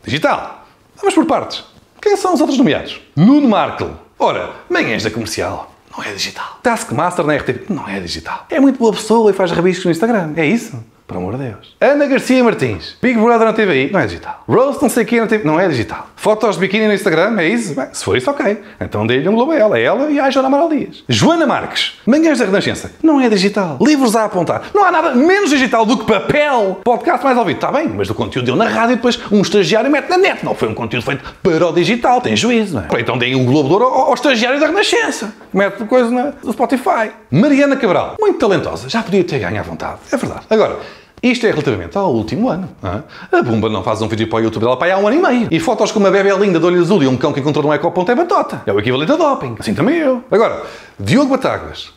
Digital. Vamos por partes. Quem são os outros nomeados? Nuno Markle. Ora, Manhãs da Comercial. Não é digital. Taskmaster na RTP. Não é digital. É muito boa pessoa e faz rabiscos no Instagram. É isso? Por amor de Deus. Ana Garcia Martins. Big Brother na TVI. Não é digital. Roast não sei o que na TV. Não é digital. Fotos de biquíni no Instagram. É isso? Bem, se for isso, ok. Então dei-lhe um globo a ela. Ela e a Joana Amaral Dias. Joana Marques. Manhãs da Renascença. Não é digital. Livros a apontar. Não há nada menos digital do que papel. Podcast mais ouvido. Está bem, mas o conteúdo deu na rádio e depois um estagiário mete na net. Não foi um conteúdo feito para o digital. Tem juízo, não é? Então dei um globo de ouro ao estagiário da Renascença. Mete coisa no Spotify. Mariana Cabral. Muito talentosa. Já podia ter ganho à vontade. É verdade. Agora, isto é relativamente ao último ano. A Bumba não faz um vídeo para o YouTube dela para há 1 ano e meio. E fotos com uma bebé linda de olho azul e um cão que encontrou no ecoponto é batota. É o equivalente a doping. Assim também eu. Agora, Diogo Batáguas.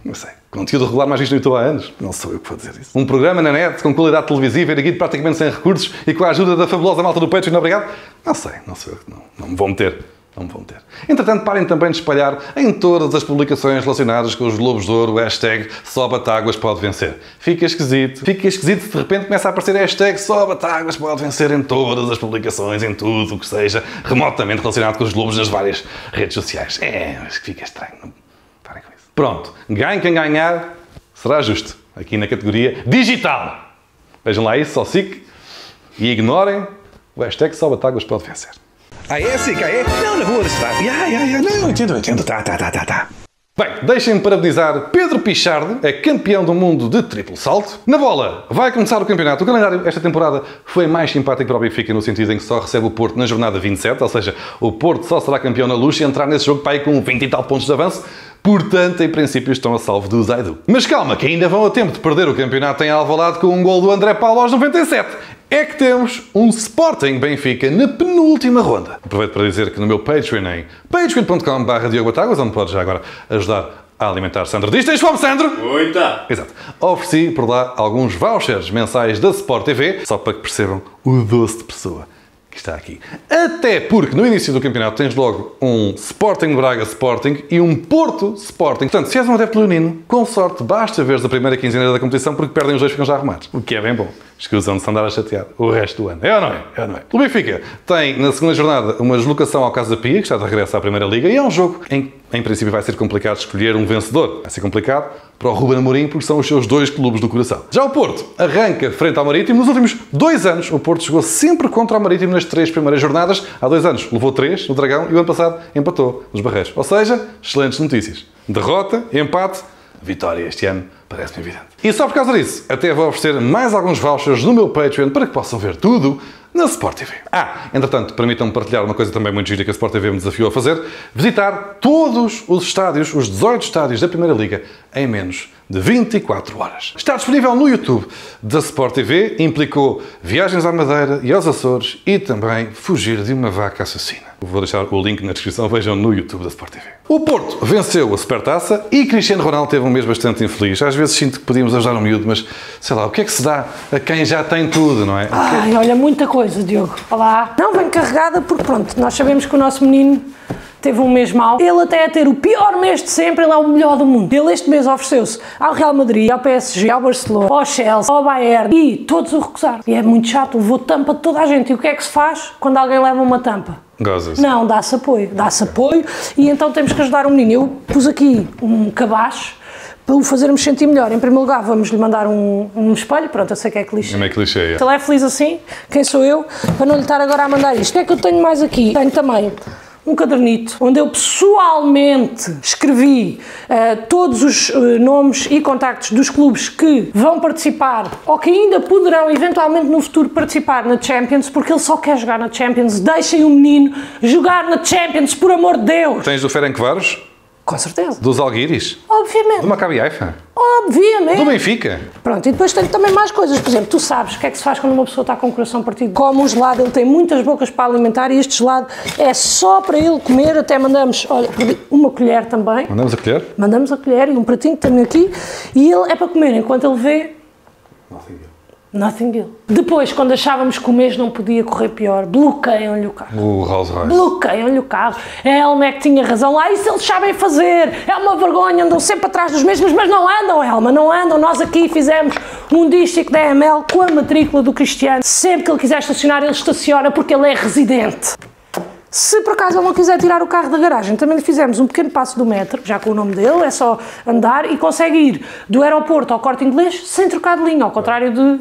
Não sei. Conteúdo regular mais visto no YouTube há anos. Não sou eu que vou dizer isso. Um programa na net com qualidade televisiva, erguido praticamente sem recursos e com a ajuda da fabulosa malta do Patreon, obrigado. Não sei. Não sou eu que não me vou meter. Não me vão ter. Entretanto, parem também de espalhar em todas as publicações relacionadas com os Globos de Ouro o hashtag só Batáguas pode vencer. Fica esquisito. Fica esquisito se de repente começa a aparecer hashtag só Batáguas pode vencer em todas as publicações, em tudo o que seja remotamente relacionado com os Globos nas várias redes sociais. Mas que fica estranho. Não... Parem com isso. Pronto. Ganhe quem ganhar, será justo. Aqui na categoria digital. Vejam lá isso, só SIC. E ignorem o hashtag só Batáguas pode vencer. Ah, é assim, é? Não, na boa, está. Não, entendo. Tá. Bem, deixem-me parabenizar Pedro Pichardo, é campeão do mundo de triplo salto. Na bola, vai começar o campeonato. O calendário esta temporada foi mais simpático para o Benfica no sentido em que só recebe o Porto na jornada 27, ou seja, o Porto só será campeão na luz se entrar nesse jogo para aí com 20 e tal pontos de avanço. Portanto, em princípio, estão a salvo do Zaidu. Mas calma, que ainda vão a tempo de perder o campeonato em Alvalade com um gol do André Paulo aos 97. É que temos um Sporting Benfica na penúltima ronda. Aproveito para dizer que no meu Patreon em patreon.com/DiogoBatáguas, onde pode já agora ajudar a alimentar Sandro. Diz, tens fome, Sandro? Muita! Exato. Ofereci por lá alguns vouchers mensais da Sport TV, só para que percebam o doce de pessoa que está aqui. Até porque no início do campeonato tens logo um Sporting Braga Sporting e um Porto Sporting. Portanto, se és um adepto leonino, com sorte basta veres a primeira quinzena da competição porque perdem os dois e ficam já arrumados. O que é bem bom. Escusam de se andar a chatear o resto do ano. É ou não é? É ou não é? O Benfica tem na segunda jornada uma deslocação ao Casa Pia, que está de regresso à Primeira Liga, e é um jogo em princípio vai ser complicado escolher um vencedor. Vai ser complicado para o Ruben Amorim porque são os seus dois clubes do coração. Já o Porto arranca frente ao Marítimo. Nos últimos 2 anos o Porto jogou sempre contra o Marítimo nas 3 primeiras jornadas. Há 2 anos levou 3 no Dragão e o ano passado empatou nos Barreiros. Ou seja, excelentes notícias. Derrota, empate, vitória este ano. Parece-me evidente. E só por causa disso, até vou oferecer mais alguns vouchers no meu Patreon para que possam ver tudo na Sport TV. Entretanto, permitam-me partilhar uma coisa também muito gira que a Sport TV me desafiou a fazer. Visitar todos os estádios, os 18 estádios da Primeira Liga, em menos de 24 horas. Está disponível no YouTube da Sport TV. Implicou viagens à Madeira e aos Açores e também fugir de uma vaca assassina. Vou deixar o link na descrição, vejam no YouTube da Sport TV. O Porto venceu a Supertaça e Cristiano Ronaldo teve um mês bastante infeliz. Às vezes sinto que podíamos ajudar um miúdo, mas sei lá, o que é que se dá a quem já tem tudo, não é? Ai, olha, muita coisa, Diogo. Olá. Não, vem carregada porque pronto, nós sabemos que o nosso menino teve um mês mau. Ele até a ter o pior mês de sempre, ele é o melhor do mundo. Ele este mês ofereceu-se ao Real Madrid, ao PSG, ao Barcelona, ao Chelsea, ao Bayern e todos o recusaram. E é muito chato, levou tampa de toda a gente. E o que é que se faz quando alguém leva uma tampa? Gozas. Não, dá-se apoio e então temos que ajudar o menino. Eu pus aqui um cabaz para o fazermos sentir melhor. Em primeiro lugar, vamos-lhe mandar um espelho. Pronto, eu sei que é clichê. É meio clichê, é. Se ele é feliz assim, quem sou eu para não lhe estar agora a mandar isto? O que é que eu tenho mais aqui? Tenho também um cadernito, onde eu pessoalmente escrevi todos os nomes e contactos dos clubes que vão participar ou que ainda poderão eventualmente no futuro participar na Champions, porque ele só quer jogar na Champions. Deixem o menino jogar na Champions, por amor de Deus! Tens do Ferencváros? Com certeza. Dos Alguiris? Obviamente. Do Maccabi Haifa? Obviamente. Do Benfica? Pronto, e depois tenho também mais coisas. Por exemplo, tu sabes o que é que se faz quando uma pessoa está com o coração partido? Come um gelado, ele tem muitas bocas para alimentar e este gelado é só para ele comer. Até mandamos, olha, uma colher também. Mandamos a colher? Mandamos a colher e um pratinho que tenho aqui. E ele é para comer enquanto ele vê Nothing Hill. Depois, quando achávamos que o mês não podia correr pior, bloqueiam-lhe o carro. O Rolls Royce. Bloqueiam-lhe o carro. A Elma é que tinha razão lá. Isso eles sabem fazer. É uma vergonha, andam sempre atrás dos mesmos, mas não andam, Elma, não andam. Nós aqui fizemos um dístico da EML com a matrícula do Cristiano. Sempre que ele quiser estacionar, ele estaciona porque ele é residente. Se por acaso ele não quiser tirar o carro da garagem, também lhe fizemos um pequeno passo do metro, já com o nome dele, é só andar e consegue ir do aeroporto ao Corte Inglês sem trocar de linha, ao contrário de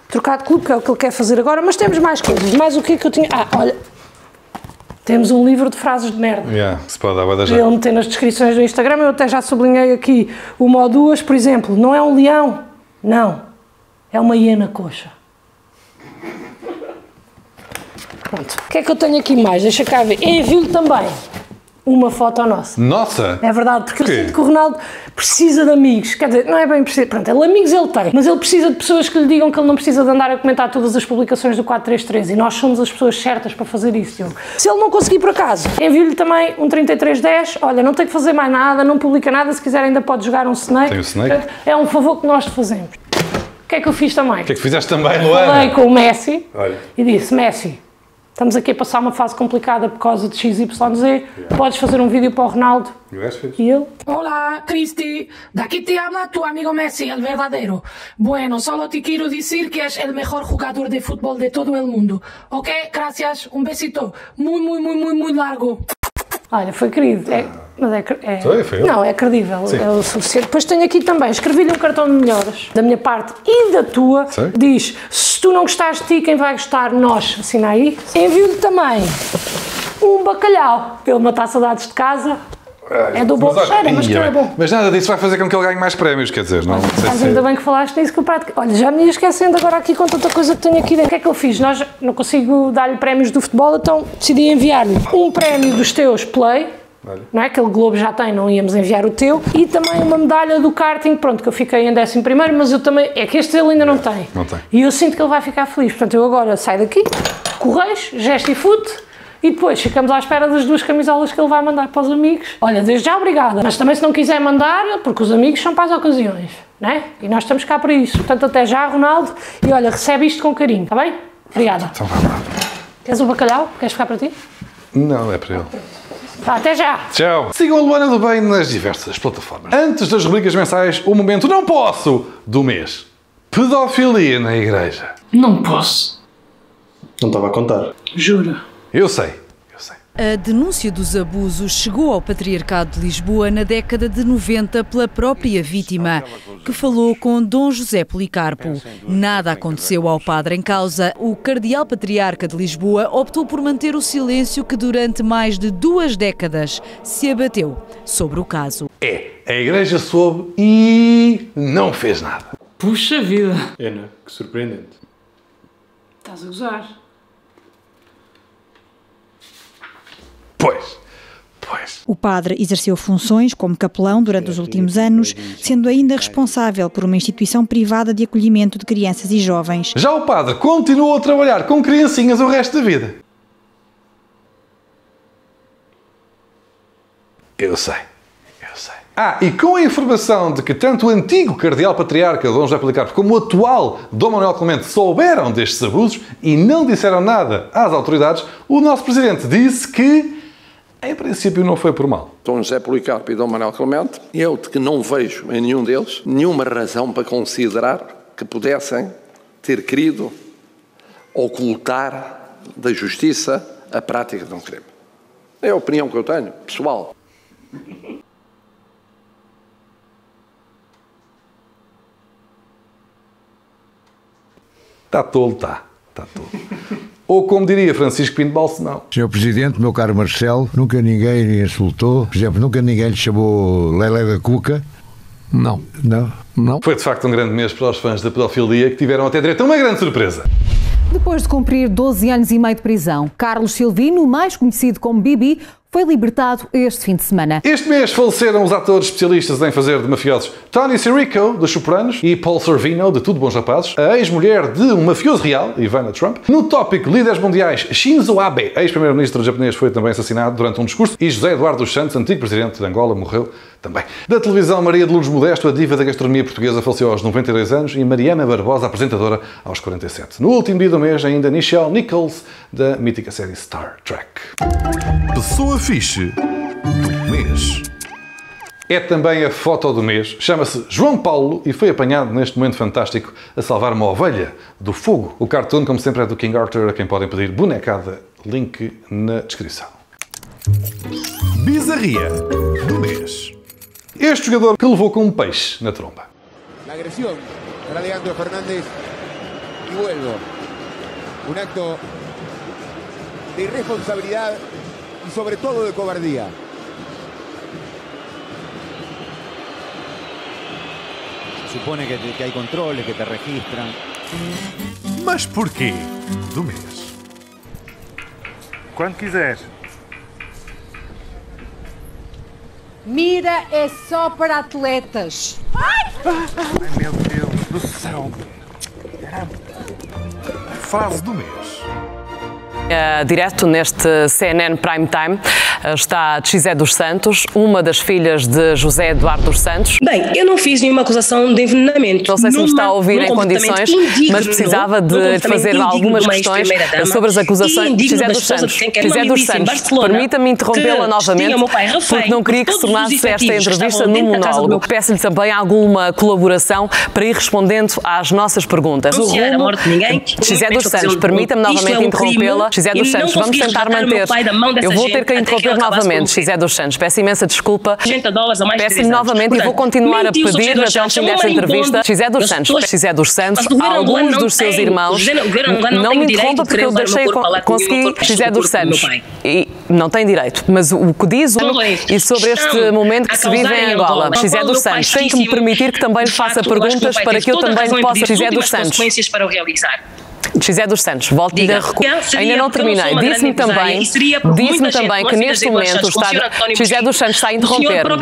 trocar de clube, que é o que ele quer fazer agora, mas temos mais coisas. Mais o que é que eu tinha? Olha, temos um livro de frases de merda. Se pode dar para ele meter nas descrições do Instagram, eu até já sublinhei aqui uma ou duas, por exemplo, não é um leão, não, é uma hiena coxa. Pronto. O que é que eu tenho aqui mais? Deixa cá ver. Envio-lhe também uma foto nossa. Nossa? É verdade, porque eu sinto que o Ronaldo precisa de amigos. Quer dizer, não é bem preciso. Pronto, amigos ele tem, mas ele precisa de pessoas que lhe digam que ele não precisa de andar a comentar todas as publicações do 433 e nós somos as pessoas certas para fazer isso, Diogo. Se ele não conseguir por acaso, envio-lhe também um 3310. Olha, não tem que fazer mais nada, não publica nada. Se quiser, ainda pode jogar um Snake. Tem o Snake. Portanto, é um favor que nós te fazemos. O que é que eu fiz também? O que é que fizeste também, Luana? Falei com o Messi. Olha. E disse: Messi, estamos aqui a passar uma fase complicada por causa de XYZ. Podes fazer um vídeo para o Ronaldo? E ele? Hola, Cristi. De aquí te habla tu amigo Messi, el verdadero. Bueno, solo te quiero decir que es el mejor jugador de fútbol de todo el mundo. Ok, gracias. Un besito. Muy largo. Olha, foi querido. Foi ele? Não, é credível. Sim. É o suficiente. Depois tenho aqui também, escrevi-lhe um cartão de melhoras, da minha parte e da tua. Sim. Diz: se tu não gostares de ti, quem vai gostar? Nós. Assina aí. Envio-lhe também um bacalhau, para ele matar saudades de casa. É do bom cheiro, mas que é bom. Mas nada disso vai fazer com que ele ganhe mais prémios, quer dizer, não sei Mas se... ainda bem que falaste nisso, que eu praticamente... Olha, já me ia esquecendo agora aqui com tanta coisa que tenho aqui dentro. O que é que eu fiz? Nós não consigo dar-lhe prémios do futebol, então decidi enviar-lhe um prémio dos teus Play, não é? Aquele Globo já tem, não íamos enviar o teu, e também uma medalha do karting, pronto, que eu fiquei em 11º, mas eu também... É que este ele ainda não tem. Não tem. E eu sinto que ele vai ficar feliz. Portanto, eu agora saio daqui, Correios, Gestifute, e depois ficamos à espera das 2 camisolas que ele vai mandar para os amigos. Olha, desde já obrigada. Mas também se não quiser mandar, porque os amigos são para as ocasiões, não é? E nós estamos cá para isso. Portanto, até já, Ronaldo. E olha, recebe isto com carinho, está bem? Obrigada. Então vá lá. Queres o bacalhau? Queres ficar para ti? Não, é para ele. Tá, até já. Tchau. Sigam a Luana do Bem nas diversas plataformas. Antes das rubricas mensais, o momento não posso do mês. Pedofilia na igreja. Não posso. Não estava a contar. Jura? Eu sei. A denúncia dos abusos chegou ao Patriarcado de Lisboa na década de 90 pela própria vítima, que falou com Dom José Policarpo. Nada aconteceu ao padre em causa. O cardeal patriarca de Lisboa optou por manter o silêncio que durante mais de 2 décadas se abateu sobre o caso. A igreja soube e não fez nada. Puxa vida. Ana, que surpreendente. Estás a gozar. Pois. O padre exerceu funções como capelão durante os últimos anos, sendo ainda responsável por uma instituição privada de acolhimento de crianças e jovens. Já o padre continuou a trabalhar com criancinhas o resto da vida. Eu sei. E com a informação de que tanto o antigo cardeal patriarca Dom José Policarpo como o atual Dom Manuel Clemente souberam destes abusos e não disseram nada às autoridades, o nosso presidente disse que, em princípio, não foi por mal. Dom José Policarpo e Dom Manuel Clemente, eu de que não vejo em nenhum deles nenhuma razão para considerar que pudessem ter querido ocultar da justiça a prática de um crime. É a opinião que eu tenho, pessoal. Está tolo. Ou como diria Francisco Pinto Balsemão. Senhor Presidente, meu caro Marcelo, nunca ninguém insultou, por exemplo, nunca ninguém lhe chamou Lelé da Cuca. Não. Foi de facto um grande mês para os fãs da pedofilia, que tiveram até direito a uma grande surpresa. Depois de cumprir 12 anos e meio de prisão, Carlos Silvino, mais conhecido como Bibi, foi libertado este fim de semana. Este mês faleceram os atores especialistas em fazer de mafiosos Tony Sirico, de Sopranos, e Paul Sorvino, de Tudo Bons Rapazes, a ex-mulher de um mafioso real, Ivana Trump. No tópico líderes mundiais, Shinzo Abe, ex-primeiro-ministro japonês, foi também assassinado durante um discurso, e José Eduardo dos Santos, antigo presidente de Angola, morreu também. Da televisão, Maria de Lourdes Modesto, a diva da gastronomia portuguesa, faleceu aos 92 anos, e Mariana Barbosa, apresentadora, aos 47. No último dia do mês, ainda Nichelle Nichols, da mítica série Star Trek. Pessoa fixe do mês. É também a foto do mês. Chama-se João Paulo e foi apanhado neste momento fantástico a salvar uma ovelha do fogo. O cartoon, como sempre, é do King Arthur, a quem podem pedir bonecada. Link na descrição. Bizarria do mês. Este jogador que levou com um peixe na tromba. La agresión para Leandro Fernández y vuelvo. Un acto de irresponsabilidad y sobre todo de cobardía. Se supone que hay controles, que te registran. Mas porquê do mês? Quando quiser. Mira é só para atletas. Ai, meu Deus do céu. Frase do mês. Direto neste CNN Prime Time está Xé dos Santos, uma das filhas de José Eduardo dos Santos. Bem, eu não fiz nenhuma acusação de envenenamento. Não sei se me está a ouvir em condições, mas precisava de fazer algumas questões sobre as acusações de Xé dos Santos. Xé dos Santos, permita-me interrompê-la novamente, porque não queria que se tornasse esta entrevista num monólogo. Peço-lhe também alguma colaboração para ir respondendo às nossas perguntas. O rumo, Xé dos Santos, permita-me novamente interrompê-la. Xé dos Santos, vamos tentar manter. Eu vou ter que a interromper novamente, Xé dos Santos. Peço imensa desculpa. Peço-lhe novamente e vou continuar a pedir até ao fim desta entrevista. Xé dos Santos, Xé dos Santos, alguns dos seus irmãos. Não me interrompa porque eu deixei conseguir Xé dos Santos. E não tem direito. Mas o que diz e sobre este momento que se vive em Angola. Xé dos Santos, tem que me permitir que também lhe faça perguntas para que eu também lhe possa. Xé dos Santos. Xé dos Santos, volto-lhe a recuar. Ainda não terminei. Disse-me também que neste momento Xé dos Santos está a interromper.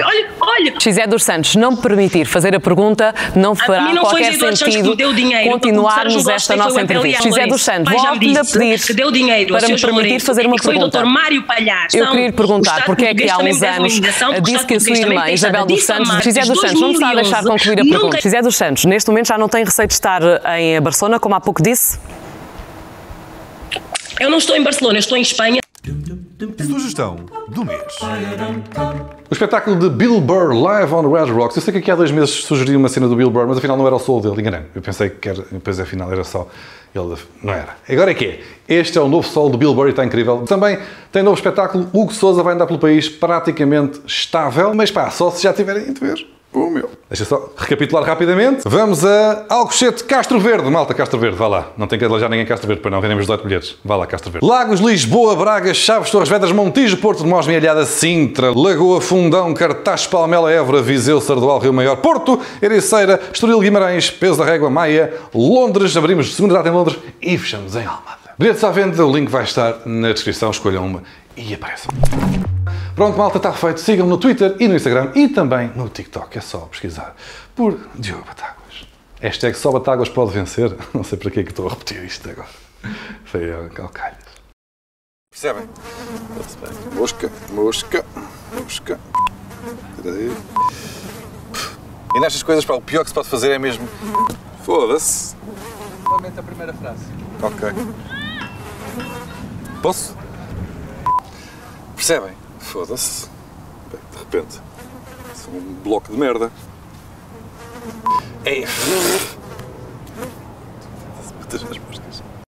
Xé dos Santos, não me permitir fazer a pergunta, não fará qualquer sentido continuarmos esta nossa entrevista. Xé dos Santos, volto-lhe a pedir para me permitir fazer uma pergunta. Eu queria lhe perguntar porque é que há uns anos disse que a sua irmã, Isabel dos Santos, Xé dos Santos, não me está a deixar concluir a pergunta. Xé dos Santos, neste momento já não tem receio de estar em Barcelona, como há pouco disse? Eu não estou em Barcelona, eu estou em Espanha. Sugestão do mês. O espetáculo de Bill Burr, Live on the Red Rocks. Eu sei que aqui há 2 meses sugeri uma cena do Bill Burr, mas afinal não era o solo dele, enganei-me. Eu pensei que era, depois afinal era só ele. Não era. Agora é que é. Este é o novo solo do Bill Burr e está incrível. Também tem novo espetáculo. Hugo Sousa vai andar pelo país praticamente estável, mas pá, só se já tiverem de ver. O meu. Deixa só recapitular rapidamente. Vamos a Alcochete, Castro Verde. Malta, Castro Verde, vá lá. Não tem que alojar ninguém em Castro Verde, para não vendemos 18 bilhetes. Vá lá, Castro Verde. Lagos, Lisboa, Braga, Chaves, Torres Vedras, Montijo, Porto de Mós, Mialhada, Sintra, Lagoa, Fundão, Cartaz, Palmela, Évora, Viseu, Sardual, Rio Maior, Porto, Ericeira, Estoril, Guimarães, Peso da Régua, Maia, Londres. Abrimos segunda data em Londres e fechamos em Almada. Bilhetes à venda, o link vai estar na descrição. Escolham uma e apareçam. Pronto, malta, está feito. Sigam-me no Twitter e no Instagram e também no TikTok. É só pesquisar por Diogo Batáguas. Hashtag só Batáguas pode vencer. Não sei para que é que estou a repetir isto agora. Foi ao calcalhas. Percebem? Mosca, mosca, mosca. Espera aí. E nestas coisas, pá, o pior que se pode fazer é mesmo... Foda-se. Somente a primeira frase. Ok. Posso? Percebem? Foda-se. De repente. Sou um bloco de merda. É. Muitas as moscas.